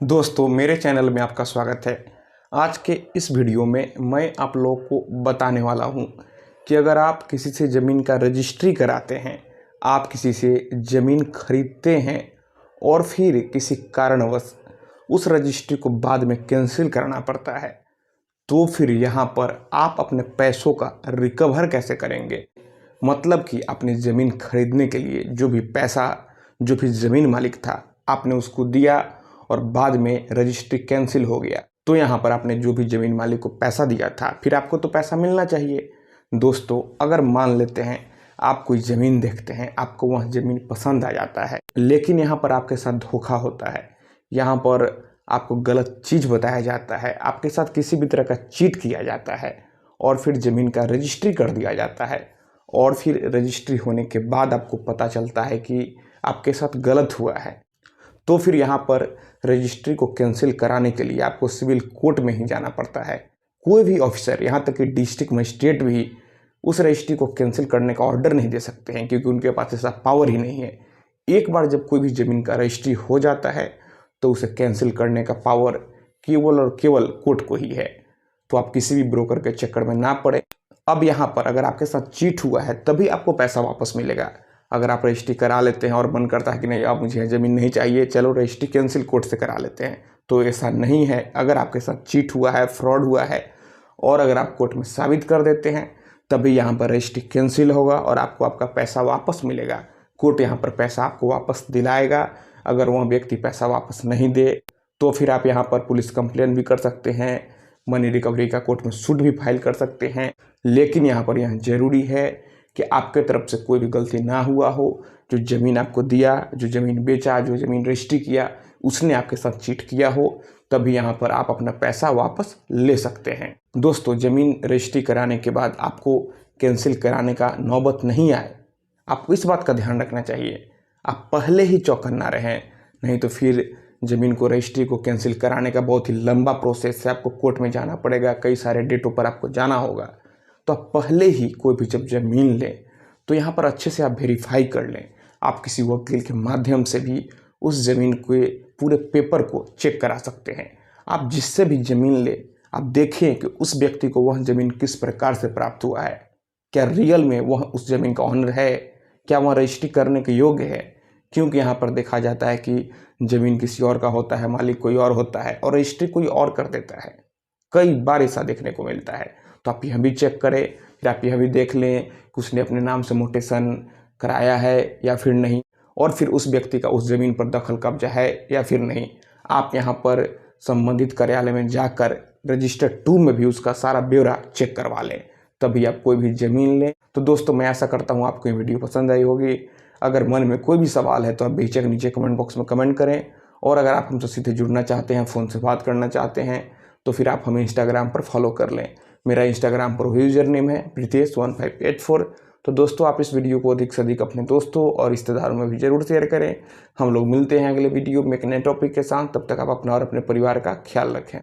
दोस्तों मेरे चैनल में आपका स्वागत है। आज के इस वीडियो में मैं आप लोगों को बताने वाला हूं कि अगर आप किसी से ज़मीन का रजिस्ट्री कराते हैं, आप किसी से ज़मीन खरीदते हैं और फिर किसी कारणवश उस रजिस्ट्री को बाद में कैंसिल करना पड़ता है, तो फिर यहाँ पर आप अपने पैसों का रिकवर कैसे करेंगे। मतलब कि अपनी ज़मीन खरीदने के लिए जो भी पैसा, जो भी ज़मीन मालिक था, आपने उसको दिया और बाद में रजिस्ट्री कैंसिल हो गया, तो यहाँ पर आपने जो भी ज़मीन मालिक को पैसा दिया था, फिर आपको तो पैसा मिलना चाहिए। दोस्तों अगर मान लेते हैं आप कोई ज़मीन देखते हैं, आपको वह ज़मीन पसंद आ जाता है, लेकिन यहाँ पर आपके साथ धोखा होता है, यहाँ पर आपको गलत चीज़ बताया जाता है, आपके साथ किसी भी तरह का चीट किया जाता है और फिर ज़मीन का रजिस्ट्री कर दिया जाता है और फिर रजिस्ट्री होने के बाद आपको पता चलता है कि आपके साथ गलत हुआ है, तो फिर यहाँ पर रजिस्ट्री को कैंसिल कराने के लिए आपको सिविल कोर्ट में ही जाना पड़ता है। कोई भी ऑफिसर, यहाँ तक कि डिस्ट्रिक्ट मजिस्ट्रेट भी उस रजिस्ट्री को कैंसिल करने का ऑर्डर नहीं दे सकते हैं, क्योंकि उनके पास ऐसा पावर ही नहीं है। एक बार जब कोई भी ज़मीन का रजिस्ट्री हो जाता है तो उसे कैंसिल करने का पावर केवल और केवल कोर्ट को ही है। तो आप किसी भी ब्रोकर के चक्कर में ना पड़े। अब यहाँ पर अगर आपके साथ चीट हुआ है तभी आपको पैसा वापस मिलेगा। अगर आप रजिस्ट्री करा लेते हैं और मन करता है कि नहीं अब मुझे ज़मीन नहीं चाहिए, चलो रजिस्ट्री कैंसिल कोर्ट से करा लेते हैं, तो ऐसा नहीं है। अगर आपके साथ चीट हुआ है, फ्रॉड हुआ है और अगर आप कोर्ट में साबित कर देते हैं तभी यहाँ पर रजिस्ट्री कैंसिल होगा और आपको आपका पैसा वापस मिलेगा। कोर्ट यहाँ पर पैसा आपको वापस दिलाएगा। अगर वह व्यक्ति पैसा वापस नहीं दे तो फिर आप यहाँ पर पुलिस कंप्लेन भी कर सकते हैं, मनी रिकवरी का कोर्ट में सूट भी फाइल कर सकते हैं। लेकिन यहाँ पर ज़रूरी है कि आपके तरफ से कोई भी गलती ना हुआ हो। जो ज़मीन आपको दिया, जो ज़मीन बेचा, जो ज़मीन रजिस्ट्री किया, उसने आपके साथ चीट किया हो, तभी यहाँ पर आप अपना पैसा वापस ले सकते हैं। दोस्तों ज़मीन रजिस्ट्री कराने के बाद आपको कैंसिल कराने का नौबत नहीं आए, आपको इस बात का ध्यान रखना चाहिए। आप पहले ही चौकन्ना रहें, नहीं तो फिर ज़मीन को रजिस्ट्री को कैंसिल कराने का बहुत ही लंबा प्रोसेस है। आपको कोर्ट में जाना पड़ेगा, कई सारे डेटों पर आपको जाना होगा। तो आप पहले ही कोई भी जब ज़मीन लें तो यहाँ पर अच्छे से आप वेरीफाई कर लें। आप किसी वकील के माध्यम से भी उस ज़मीन के पूरे पेपर को चेक करा सकते हैं। आप जिससे भी ज़मीन लें, आप देखें कि उस व्यक्ति को वह ज़मीन किस प्रकार से प्राप्त हुआ है। क्या रियल में वह उस ज़मीन का ऑनर है, क्या वह रजिस्ट्री करने के योग्य है। क्योंकि यहाँ पर देखा जाता है कि ज़मीन किसी और का होता है, मालिक कोई और होता है और रजिस्ट्री कोई और कर देता है। कई बार ऐसा देखने को मिलता है। तो आप यह भी चेक करें, फिर आप यह भी देख लें कि उसने अपने नाम से मोटेशन कराया है या फिर नहीं, और फिर उस व्यक्ति का उस ज़मीन पर दखल कब्जा है या फिर नहीं। आप यहाँ पर संबंधित कार्यालय में जाकर रजिस्टर 2 में भी उसका सारा ब्यौरा चेक करवा लें, तभी आप कोई भी ज़मीन लें। तो दोस्तों मैं आशा करता हूँ आपको ये वीडियो पसंद आई होगी। अगर मन में कोई भी सवाल है तो आप बेझिझक नीचे कमेंट बॉक्स में कमेंट करें, और अगर आप हमसे सीधे जुड़ना चाहते हैं, फ़ोन से बात करना चाहते हैं, तो फिर आप हमें इंस्टाग्राम पर फॉलो कर लें। मेरा इंस्टाग्राम पर यूज़र नेम है प्रीतेश1584। तो दोस्तों आप इस वीडियो को अधिक से अधिक अपने दोस्तों और रिश्तेदारों में भी ज़रूर शेयर करें। हम लोग मिलते हैं अगले वीडियो में एक नए टॉपिक के साथ। तब तक आप अपना और अपने परिवार का ख्याल रखें।